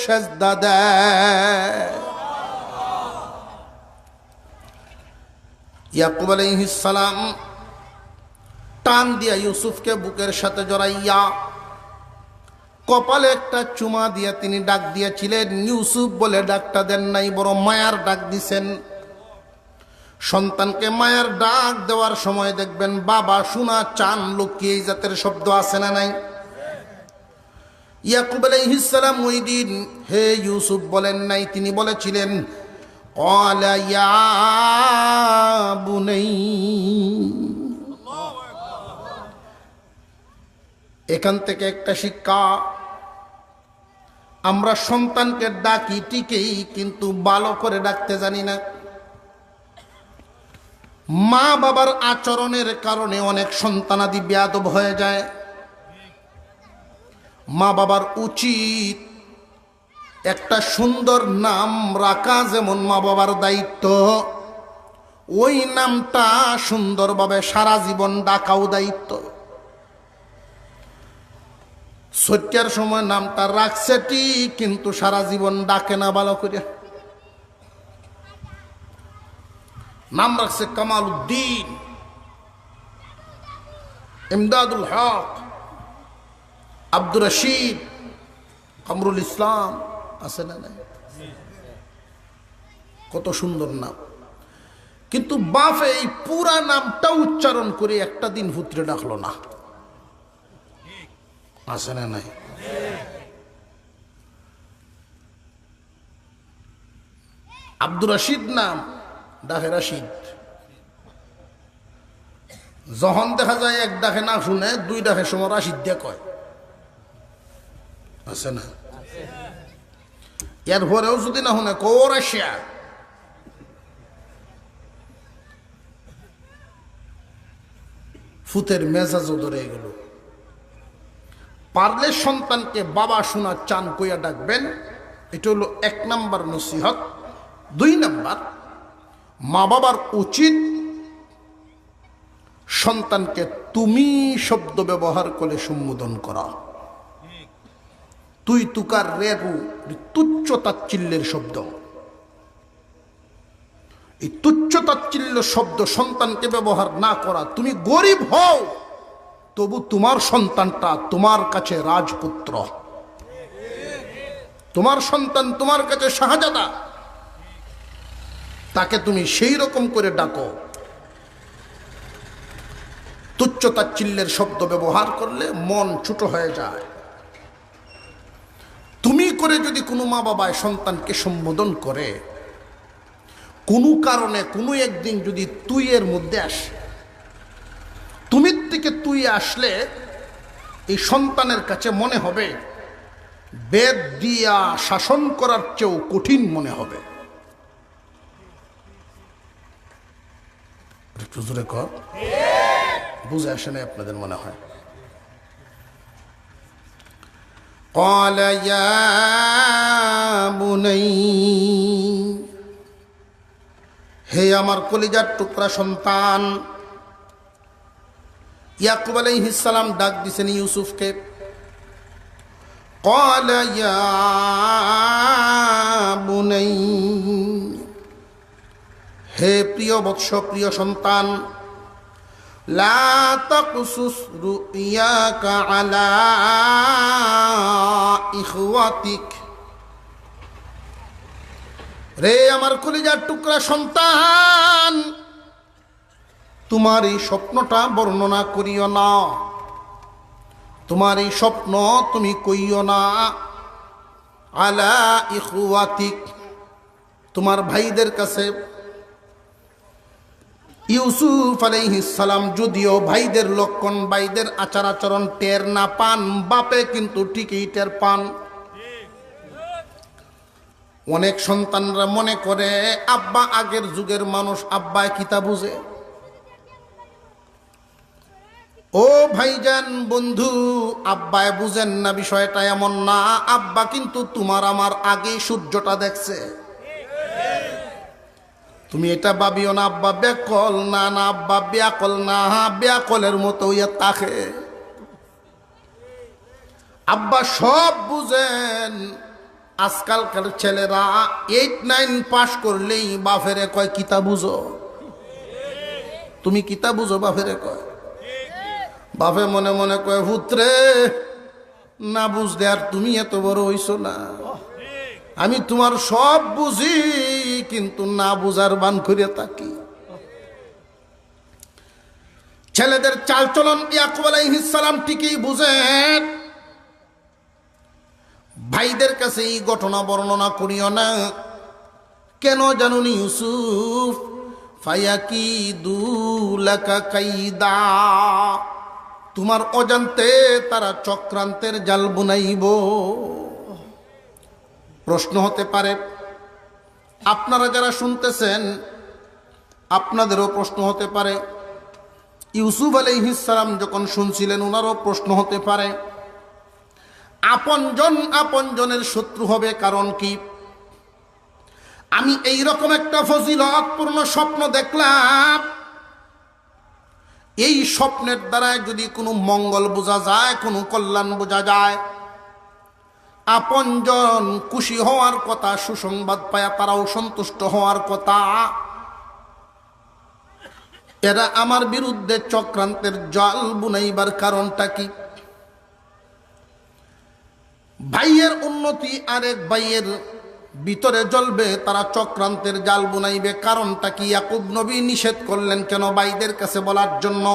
সেজদা দেয়। ইয়াকুব আলাইহিস সালাম টান দিয়া ইউসুফকে বুকের সাথে জড়াইয়া কপালে একটা চুমা দিয়া তিনি ডাক দিয়েছিলেন। ইউসুফ বলে ডাকটা দেন নাই, বড় মায়ার ডাক দিছেন। সন্তানকে মায়ের ডাক দেওয়ার সময় দেখবেন বাবা শোনা চান লুকিয়ে এই জাতের শব্দ আছে না নাই? ইয়াকুব আলাইহিস সালাম ওই দিন হে ইউসুফ বলেন নাই, তিনি বলেছিলেন ক্বালা ইয়া বুনাই। এখান থেকে একটা শিক্ষা, আমরা সন্তানকে ডাকি ঠিকই, কিন্তু ভালো করে ডাকতে জানি না। মা বাবার আচরণের কারণে অনেক সন্তানাদি বেয়াদব হয়ে যায়। মা বাবার উচিত একটা সুন্দর নাম রাখা, যেমন মা বাবার দায়িত্ব, ওই নামটা সুন্দরভাবে সারা জীবন ডাকাও দায়িত্ব। সত্যার সময় নামটা রাখছে ঠিক, কিন্তু সারা জীবন ডাকে না ভালো করে। নাম রাখছে কামাল উদ্দিন, ইমদাদুল হক, আব্দুর রশিদ, কামরুল ইসলাম, আছে না নাই? কত সুন্দর নাম, কিন্তু বাপে এই পুরা নামটা উচ্চারণ করে একটা দিন পুত্রে ডাকলো না, আছে না নাই? আব্দুর রশিদ নাম ডাকে রাশিদ। যখন দেখা যায় এক ডাকে না শুনে দুই ডাকে সময় রাশিদ দিয়ে কয়, আছে না? এর পরেও যদি না শুনে কো রাশিয়া, ফুতের মেজাজও ধরে গেল। পারলে সন্তানকে বাবা শোনা চান কইয়া ডাকবেন, এটা হলো 1 নাম্বার নসিহত। 2 নাম্বার, মা বাবার উচিত সন্তানকে তুমি শব্দ ব্যবহার করে সম্বোধন করা। তুই তুকার রেগু তুচ্ছ তাচ্ছিল্যের শব্দ। এই তুচ্ছ তাচ্ছিল্য শব্দ সন্তানকে ব্যবহার না করা। তুমি গরিব হও, তবু তোমার সন্তানটা তোমার কাছে রাজপুত্র, তোমার সন্তান তোমার কাছে শাহজাদা, তাকে তুমি সেই রকম করে ডাকো। তুচ্ছ তাচ্ছিল্যের শব্দ ব্যবহার করলে মন ছোট হয়ে যায়। তুমি করে যদি কোনো মা বাবায় সন্তানকে সম্বোধন করে, কোনো কারণে কোনো একদিন যদি তুই এর মধ্যে আসে, তুমি থেকে তুই আসলে এই সন্তানের কাছে মনে হবে বেদ দিয়া শাসন করার চেয়েও কঠিন মনে হবে। জোরে কর, বুঝে আসে না আপনাদের মনে হয়? قال يا بني, হে আমার কলিজার টুকরা সন্তান। ইয়াকুব আলাইহিস সালাম ডাক দিছেন ইউসুফকে। قال يا بني, হে প্রিয় বৎস, প্রিয় সন্তান। লা তাকসুস রুইয়াকা আলা ইখওয়াতিক, রে আমার কলিজার টুকরা সন্তান, তোমার এই স্বপ্নটা বর্ণনা করিও না, তোমার এই স্বপ্ন তুমি কইও না আলা ইখওয়াতিক, তোমার ভাইদের কাছে। ইউসুফ আলাইহিস সালাম যদিও ভাইদের লক্ষণ, ভাইদের আচার আচরণ টের না পান, বাপে কিন্তু ঠিকই টের পান। অনেক সন্তানরা মনে করে আব্বা আগের যুগের মানুষ, আব্বায় কিতা বুঝে। ও ভাইজান, বন্ধু, আব্বায় বুঝেন না বিষয়টা এমন না। আব্বা কিন্তু তোমার আমার আগেই সূর্যটা দেখছে। তুমি এটা ভাবিও না আব্বা বেকল, না না আব্বা ব্যাকল না, ব্যাকলের মতো ইয়ে তাকে। আব্বা সব বুঝেন, আজকালকার ছেলেরা 8-9 পাস করলেই বাফেরে কয় কিতা বুঝো, তুমি কিতা বুঝো, বাফেরে কয়। বাপে মনে মনে কয় পুত্রে না বুঝলে আর তুমি এত বড় হইছো না, আমি তোমার সব বুঝি কিন্তু না বুঝার বান করে থাকি। ছেলেদের চালচলন ইয়াকুব আলাইহিস সালাম ঠিকই বুঝেন। ভাইদের কাছে এই ঘটনা বর্ণনা করিও না, কেন জানুনি ইউসুফ, ফায়াকিদু লাকা কাইদা, তোমার অজান্তে তারা চক্রান্তের জাল বুনাইব। প্রশ্ন হতে পারে, আপনারা যারা শুনতেছেন আপনাদেরও প্রশ্ন হতে পারে, ইউসুফ আলাইহিস সালাম যখন শুনছিলেন ওনারও প্রশ্ন হতে পারে, আপনজন আপনজনের শত্রু হবে কারণ কি? আমি এই রকম একটা ফজিলতপূর্ণ স্বপ্ন দেখলাম, এই স্বপ্নের দ্বারা যদি কোনো মঙ্গল বোঝা যায়, কোনো কল্যাণ বোঝা যায়, আপনজন খুশি হওয়ার কথা, সুসংবাদ পায়া তারাও সন্তুষ্ট হওয়ার কথা, এরা আমার বিরুদ্ধে চক্রান্তের জাল বুনাইবার কারণটা কি? ভাইয়ের উন্নতি আরেক ভাইয়ের ভিতরে জ্বলবে, তারা চক্রান্তের জাল বুনাইবে, কারণটা কি? ইয়াকুব নবী নিষেধ করলেন কেন? ভাইদের কাছে বলার জন্য।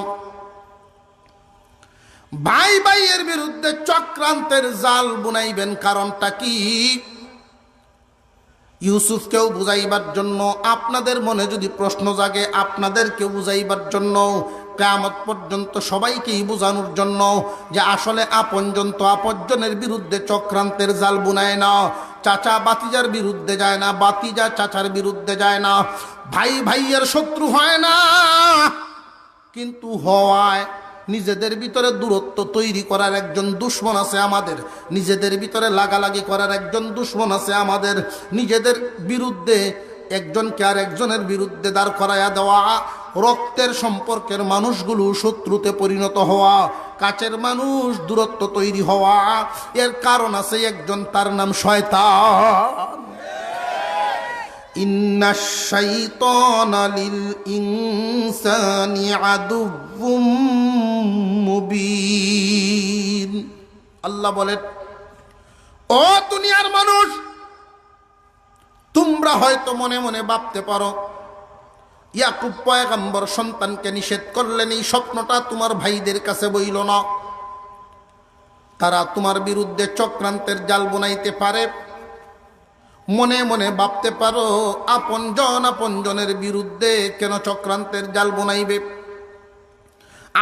ভাই ভাইয়ের বিরুদ্ধে চক্রান্তের জাল বুনাইবেন, কারণটা কি? ইউসুফকেও বুঝাইবার জন্য। আপনাদের মনে যদি প্রশ্ন জাগে, আপনাদেরকেও বুঝাইবার জন্য, কিয়ামত পর্যন্ত সবাইকেই বোঝানোর জন্য যে আসলে আপনজন তো আপনজনের বিরুদ্ধে চক্রান্তের জাল বুনায় না, চাচা বাতিজার বিরুদ্ধে যায় না, বাতিজা চাচার বিরুদ্ধে যায় না, ভাই ভাইয়ের শত্রু হয় না, কিন্তু হওয়ায় নিজেদের ভিতরে দূরত্ব তৈরি করার একজন দুশ্মন আছে আমাদের, নিজেদের ভিতরে লাগালাগি করার একজন দুশ্মন আছে আমাদের, নিজেদের বিরুদ্ধে একজনকে আর একজনের বিরুদ্ধে দাঁড় করাইয়া দেওয়া, রক্তের সম্পর্কের মানুষগুলো শত্রুতে পরিণত হওয়া, কাছের মানুষ দূরত্ব তৈরি হওয়া, এর কারণ আছে একজন, তার নাম শয়তান। ইন্নাশ শাইতানা লিল ইনসানি আদুউম মুবিন। আল্লাহ বলেন, ও দুনিয়ার মানুষ, তোমরা হয়তো মনে মনে ভাবতে পারো ইয়াকুব পয়গম্বর সন্তানকে নিষেধ করলেন, এই স্বপ্নটা তোমার ভাইদের কাছে বইল না, তারা তোমার বিরুদ্ধে চক্রান্তের জাল বুনাইতে পারে। মনে মনে ভাবতে পারো আপনজন আপনজনের বিরুদ্ধে কেন চক্রান্তের জাল বুনাইবে?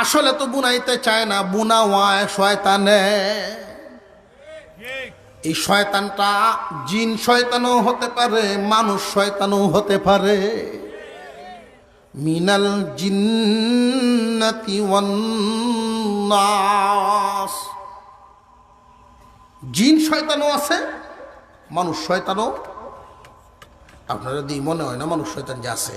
আসলে তো বুনাইতে চায় না, বুনাওয়ায় শয়তানে। এই শয়তানটা জিন শয়তানও হতে পারে, মানুষ শয়তানও হতে পারে। মিনাল জিন্নাতি ওয়ান নাস, জিন শয়তানও আছে, মানুষ শয়তানও। আপনারা দিয়ে মনে হয় না মানুষ শয়তান যে আছে?